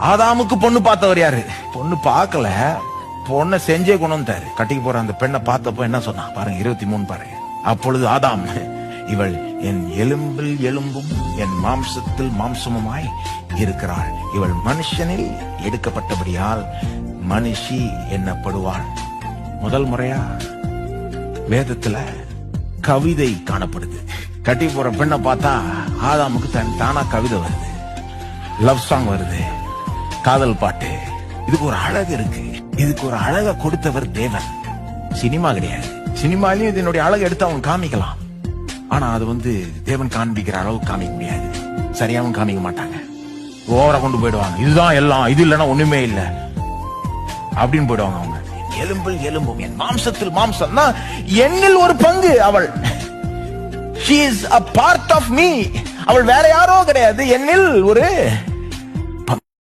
ஆதாமுக்கு பொண்ணு பார்த்தவர் யாரு? பொண்ணு பார்க்கல, பொண்ணை செஞ்சே கொண்டு வந்தாரு. கட்டிக்கு போற அந்த பெண்ணை பார்த்தப்போ என்ன சொன்னா பாருங்க, 23 பாருங்க. அப்பொழுது ஆதாம், இவள் என் எலும்பில் எலும்பும் என் மாம்சத்தில் மாம்சமுமாய் இருக்கிறாள், இவள் மனுஷனில் எடுக்கப்பட்டபடியால் மனுஷி என்னப்படுவாள். முதல் முறையா வேதத்துல கவிதை காணப்படுது. கட்டி போற பெண்ணை பார்த்தா ஆதாமுக்கு தானா கவிதை வருது, லவ் சாங் வருது, காதல் பாட்டு. இதுக்கு ஒரு அழகு இருக்கு. இதுக்கு ஒரு அழகை கொடுத்தவர் தேவன், சினிமா கிடையாது. சினிமாலையும் இதனுடைய அழகு எடுத்து அவன் காமிக்கலாம். ஆனா அது தேவன் காண்பிக்கிற அளவுக்கு காமிக்க முடியாது. சரியாவும் காமிக்க மாட்டாங்க, ஓவரா கொண்டு போயிடுவாங்க. இதுதான் எல்லாம், இது இல்லைன்னா ஒண்ணுமே இல்லை அப்படின்னு போயிடுவாங்க அவங்க. எலும்பில் எலும்பும் என் மாம்சத்தில் மாம்சம், என்னில் ஒரு பங்கு அவள். She is a part of me. அவள் வேற யாரோ கிடையாது, என்னில் ஒரு